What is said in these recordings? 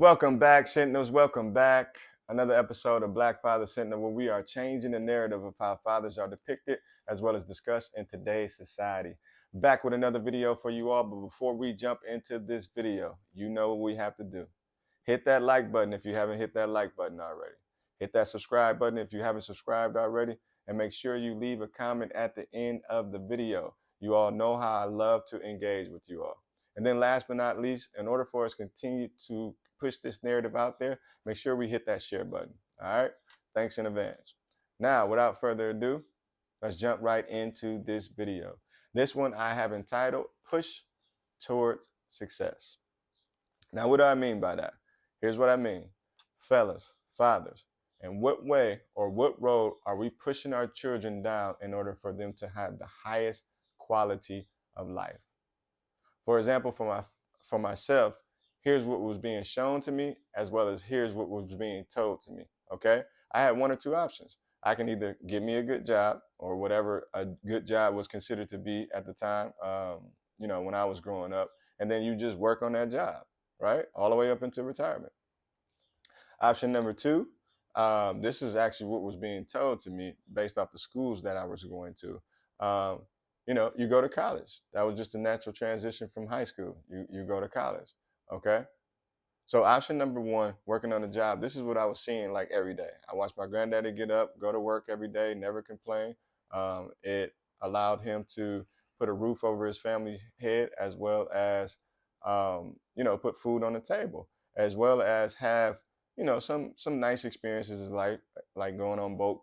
Welcome back, Sentinels. Welcome back. Another episode of Black Father Sentinel, where we are changing the narrative of how fathers are depicted as well as discussed in today's society. Back with another video for you all, but before we jump into this video, you know what we have to do. Hit that like button if you haven't hit that like button already. Hit that subscribe button if you haven't subscribed already, and make sure you leave a comment at the end of the video. You all know how I love to engage with you all. And then last but not least, in order for us to continue to push this narrative out there, make sure we hit that share button. All right? Thanks in advance. Now, without further ado, let's jump right into this video. This one I have entitled Push Towards Success. Now, what do I mean by that? Here's what I mean. Fellas, fathers, in what way or what road are we pushing our children down in order for them to have the highest quality of life? For example, for myself, here's what was being shown to me, as well as here's what was being told to me. Okay, I had one or two options. I can either get me a good job, or whatever a good job was considered to be at the time, when I was growing up, and then you just work on that job, right, all the way up into retirement. Option number two, this is actually what was being told to me based off the schools that I was going to. You go to college. That was just a natural transition from high school. You go to college, okay? So option number one, working on a job. This is what I was seeing like every day. I watched my granddaddy get up, go to work every day, never complain. It allowed him to put a roof over his family's head, as well as put food on the table, as well as have some nice experiences like going on boat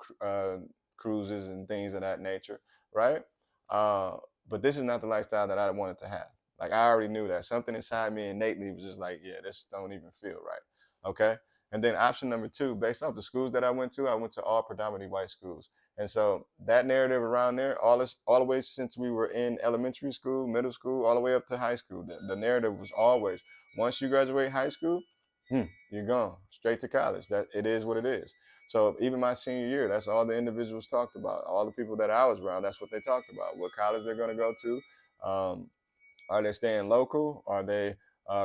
cruises and things of that nature, right? But this is not the lifestyle that I wanted to have. Like, I already knew that. Something inside me innately was just like, yeah, this don't even feel right. Okay. And then option number two, based off the schools that I went to all predominantly white schools. And so that narrative around there, all the way since we were in elementary school, middle school, all the way up to high school, the narrative was always, once you graduate high school, you're gone straight to college. That it is what it is. So even my senior year, that's all the individuals talked about. All the people that I was around, that's what they talked about. What college they're going to go to. Are they staying local? Are they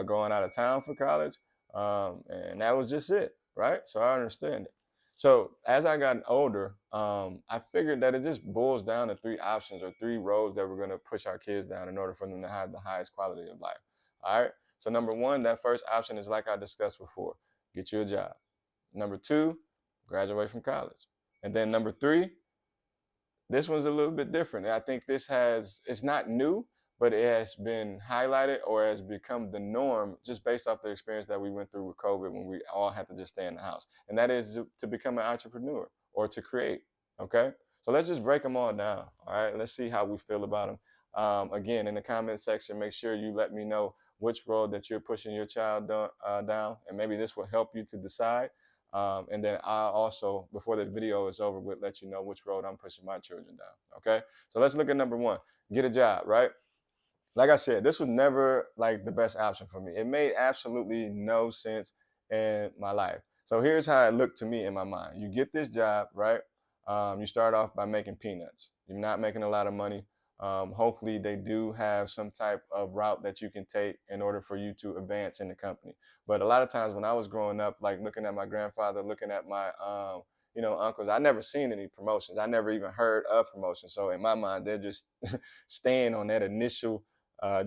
going out of town for college? And that was just it, right? So I understand it. So as I got older, I figured that it just boils down to three options or three roads that we're going to push our kids down in order for them to have the highest quality of life. All right. So number one, that first option is like I discussed before, get you a job. Number two, graduate from college. And then number three, this one's a little bit different. I think it's not new, but it has been highlighted or has become the norm just based off the experience that we went through with COVID when we all had to just stay in the house. And that is to become an entrepreneur or to create. Okay. So let's just break them all down. All right. Let's see how we feel about them. Again, in the comment section, make sure you let me know which road that you're pushing your child down. And maybe this will help you to decide. And then I'll also, before the video is over with, let you know which road I'm pushing my children down. Okay. So let's look at number one, get a job, right? Like I said, this was never like the best option for me. It made absolutely no sense in my life. So here's how it looked to me in my mind. You get this job, right? You start off by making peanuts. You're not making a lot of money. Hopefully they do have some type of route that you can take in order for you to advance in the company. But a lot of times when I was growing up, like looking at my grandfather, looking at my uncles, I never seen any promotions. I never even heard of promotions. So in my mind, they're just staying on that initial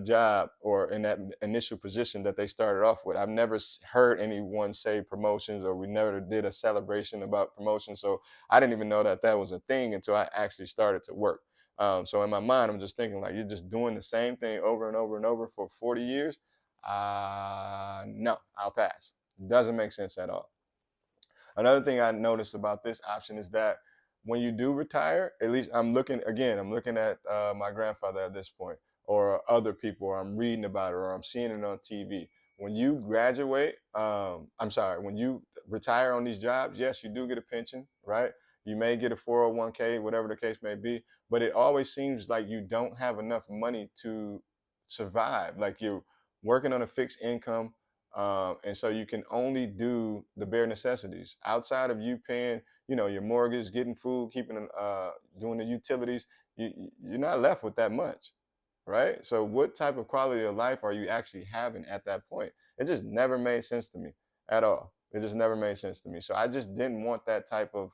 job or in that initial position that they started off with. I've never heard anyone say promotions, or we never did a celebration about promotions. So I didn't even know that was a thing until I actually started to work. So in my mind, I'm just thinking like, you're just doing the same thing over and over and over for 40 years. No, I'll pass. Doesn't make sense at all. Another thing I noticed about this option is that when you do retire, at least I'm looking at my grandfather at this point, or other people, or I'm reading about it, or I'm seeing it on TV. When you graduate, when you retire on these jobs, yes, you do get a pension, right? You may get a 401k, whatever the case may be, but it always seems like you don't have enough money to survive. Like you're working on a fixed income, and so you can only do the bare necessities outside of you paying, your mortgage, getting food, keeping, doing the utilities. You're not left with that much, right? So what type of quality of life are you actually having at that point? It just never made sense to me at all. It just never made sense to me. So I just didn't want that type of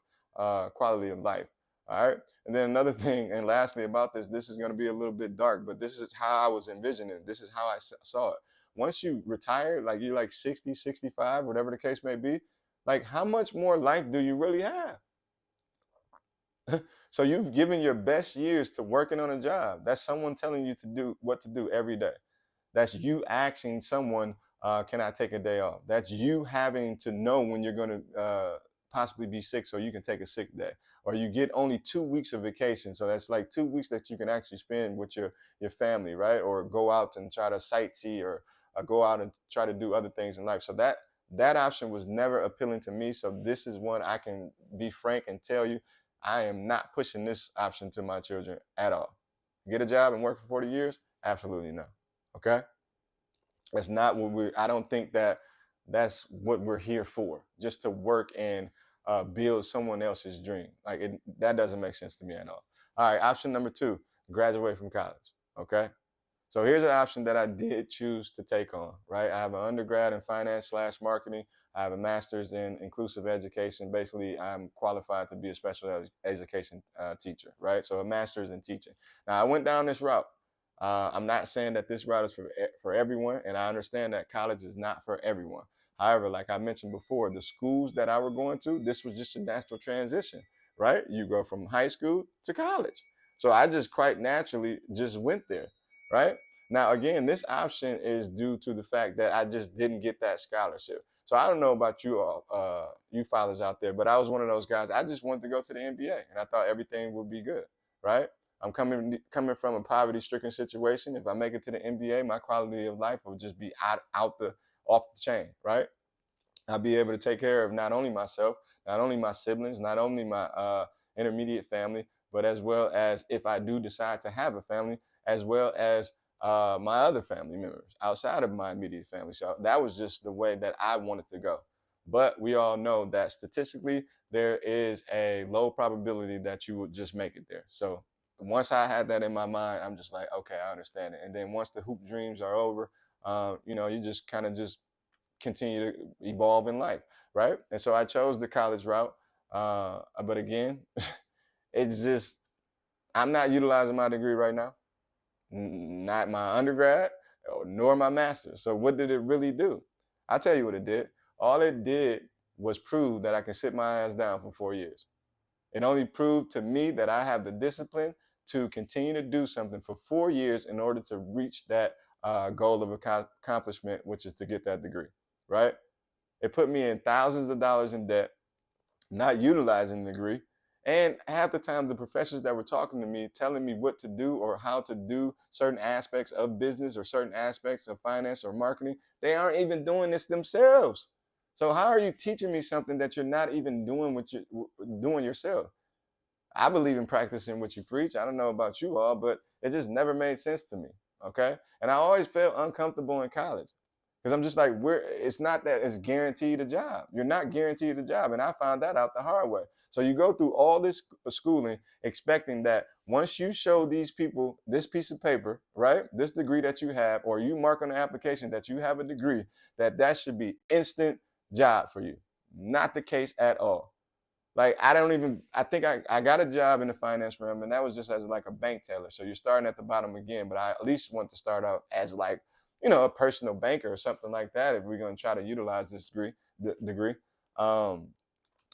quality of life. All right. And then another thing, and lastly about this is going to be a little bit dark, but this is how I was envisioning it. This is how I saw it. Once you retire, like you're like 60, 65, whatever the case may be, like how much more life do you really have? So you've given your best years to working on a job. That's someone telling you to do what to do every day. That's you asking someone, can I take a day off? That's you having to know when you're going to possibly be sick so you can take a sick day. Or you get only 2 weeks of vacation. So that's like 2 weeks that you can actually spend with your family, right? Or go out and try to sightsee or go out and try to do other things in life. So that option was never appealing to me. So this is one I can be frank and tell you, I am not pushing this option to my children at all. Get a job and work for 40 years? Absolutely not. Okay? That's not what I don't think that's what we're here for, just to work and build someone else's dream. Like that doesn't make sense to me at all. All right, option number 2, graduate from college. Okay? So here's an option that I did choose to take on, right? I have an undergrad in finance/marketing. I have a master's in inclusive education. Basically, I'm qualified to be a special education teacher, right? So a master's in teaching. Now, I went down this route. I'm not saying that this route is for everyone, and I understand that college is not for everyone. However, like I mentioned before, the schools that I were going to, this was just a natural transition, right? You go from high school to college. So I just quite naturally just went there, right? Now, again, this option is due to the fact that I just didn't get that scholarship. So I don't know about you all, you fathers out there, but I was one of those guys. I just wanted to go to the NBA, and I thought everything would be good, right? I'm coming from a poverty-stricken situation. If I make it to the NBA, my quality of life will just be off the chain, right? I'll be able to take care of not only myself, not only my siblings, not only my intermediate family, but as well as if I do decide to have a family, as well as my other family members outside of my immediate family. So that was just the way that I wanted to go. But we all know that statistically, there is a low probability that you would just make it there. So once I had that in my mind, I'm just like, okay, I understand it. And then once the hoop dreams are over, you just kind of just continue to evolve in life, right? And so I chose the college route. But again, it's just, I'm not utilizing my degree right now, not my undergrad, nor my master's. So what did it really do? I'll tell you what it did. All it did was prove that I can sit my ass down for 4 years. It only proved to me that I have the discipline to continue to do something for 4 years in order to reach that goal of accomplishment, which is to get that degree, right? It put me in thousands of dollars in debt, not utilizing the degree. And half the time, the professors that were talking to me, telling me what to do or how to do certain aspects of business or certain aspects of finance or marketing, they aren't even doing this themselves. So how are you teaching me something that you're not even doing what you're doing yourself? I believe in practicing what you preach. I don't know about you all, but it just never made sense to me. Okay. And I always felt uncomfortable in college because I'm just like, it's not that it's guaranteed a job. You're not guaranteed a job. And I found that out the hard way. So you go through all this schooling expecting that once you show these people this piece of paper, right, this degree that you have, or you mark on the application that you have a degree, that should be instant job for you. Not the case at all. Like I think I got a job in the finance realm, and that was just as like a bank teller. So you're starting at the bottom again, but I at least want to start out as like, a personal banker or something like that if we're going to try to utilize this degree.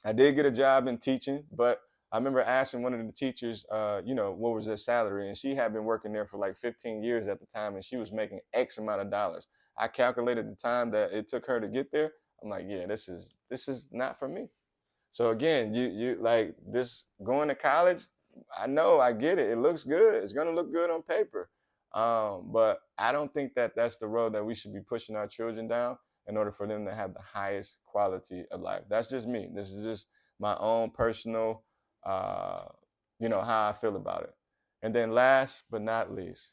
I did get a job in teaching, but I remember asking one of the teachers, what was their salary, and she had been working there for like 15 years at the time, and she was making X amount of dollars. I calculated the time that it took her to get there. I'm like, yeah, this is not for me. So again, you like this going to college. I know, I get it. It looks good. It's gonna look good on paper, but I don't think that that's the road that we should be pushing our children down in order for them to have the highest quality of life. That's just me. This is just my own personal, how I feel about it. And then last but not least,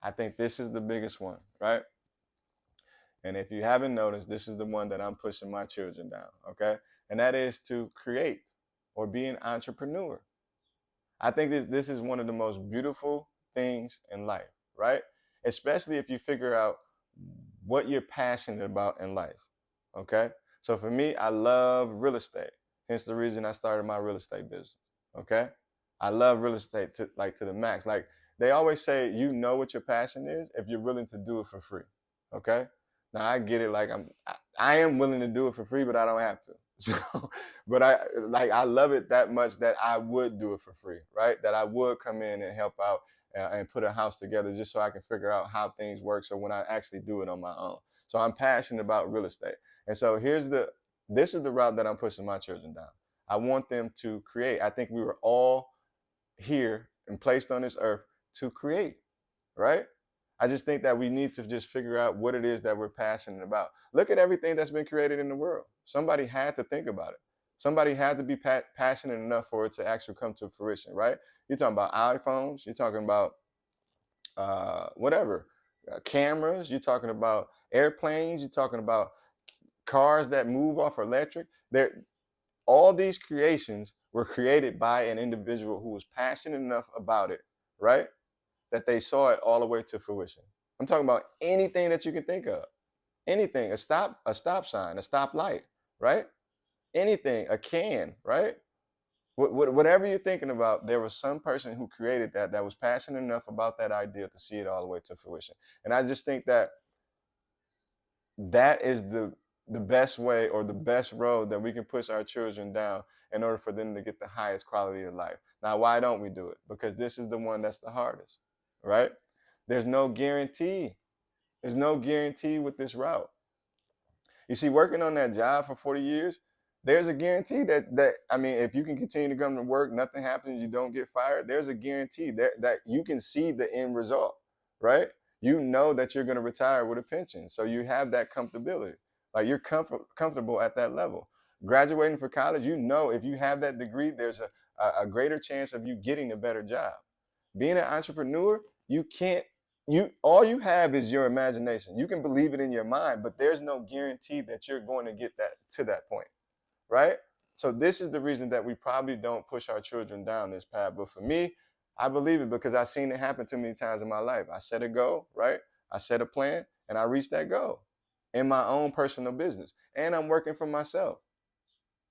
I think this is the biggest one, right? And if you haven't noticed, this is the one that I'm pushing my children down, okay? And that is to create or be an entrepreneur. I think this is one of the most beautiful things in life, right? Especially if you figure out what you're passionate about in life, okay? So for me, I love real estate. Hence the reason I started my real estate business. Okay? I love real estate to the max. Like they always say, you know what your passion is if you're willing to do it for free. Okay? Now I get it. Like I am willing to do it for free, but I don't have to. So, but I love it that much that I would do it for free, right? That I would come in and help out and put a house together just so I can figure out how things work. So when I actually do it on my own, so I'm passionate about real estate. And so this is the route that I'm pushing my children down. I want them to create. I think we were all here and placed on this earth to create, right? I just think that we need to just figure out what it is that we're passionate about. Look at everything that's been created in the world. Somebody had to think about it. Somebody had to be passionate enough for it to actually come to fruition, right? You're talking about iPhones. You're talking about whatever, cameras. You're talking about airplanes. You're talking about cars that move off electric. All these creations were created by an individual who was passionate enough about it, right? That they saw it all the way to fruition. I'm talking about anything that you can think of. Anything, a stop sign, a stop light, right? Anything, a can, right? Whatever you're thinking about, there was some person who created that was passionate enough about that idea to see it all the way to fruition. And I just think that is the best way or the best road that we can push our children down in order for them to get the highest quality of life. Now, why don't we do it? Because this is the one that's the hardest, right? There's no guarantee. There's no guarantee with this route. You see, working on that job for 40 years, there's a guarantee that I mean, if you can continue to come to work, nothing happens, you don't get fired, there's a guarantee that you can see the end result, right? You know that you're going to retire with a pension. So you have that comfortability. Like you're comfortable at that level. Graduating from college, you know if you have that degree, there's a greater chance of you getting a better job. Being an entrepreneur, you can't all you have is your imagination. You can believe it in your mind, but there's no guarantee that you're going to get that to that point, right? So this is the reason that we probably don't push our children down this path. But for me, I believe it because I've seen it happen too many times in my life. I set a goal, right? I set a plan and I reached that goal in my own personal business. And I'm working for myself.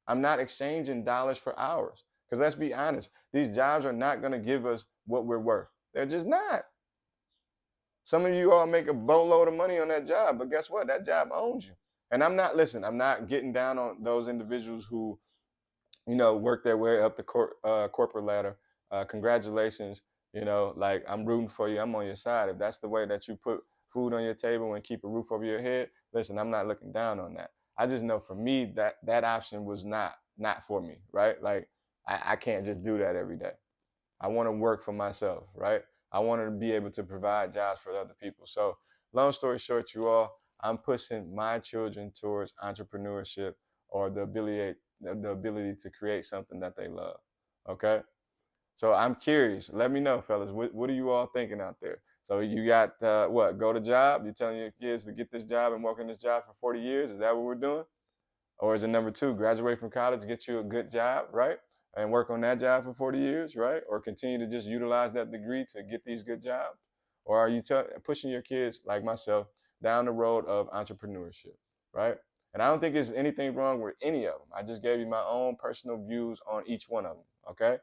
I'm not exchanging dollars for hours. Because let's be honest, these jobs are not going to give us what we're worth. They're just not. Some of you all make a boatload of money on that job, but guess what? That job owns you. And I'm not getting down on those individuals who, work their way up the corporate ladder. Congratulations. Like I'm rooting for you. I'm on your side. If that's the way that you put food on your table and keep a roof over your head, listen, I'm not looking down on that. I just know for me that option was not for me, right? Like I can't just do that every day. I want to work for myself, right? I want to be able to provide jobs for other people. So long story short, you all, I'm pushing my children towards entrepreneurship or the ability to create something that they love. Okay. So I'm curious. Let me know, fellas. What are you all thinking out there? So you got what? Go to job? You're telling your kids to get this job and work in this job for 40 years? Is that what we're doing? Or is it number two, graduate from college, get you a good job, right? And work on that job for 40 years, right? Or continue to just utilize that degree to get these good jobs? Or are you pushing your kids, like myself, down the road of entrepreneurship, right? And I don't think there's anything wrong with any of them. I just gave you my own personal views on each one of them, okay?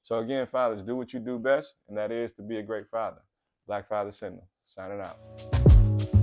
So again, fathers, do what you do best, and that is to be a great father. Black Father Sentinel, signing out.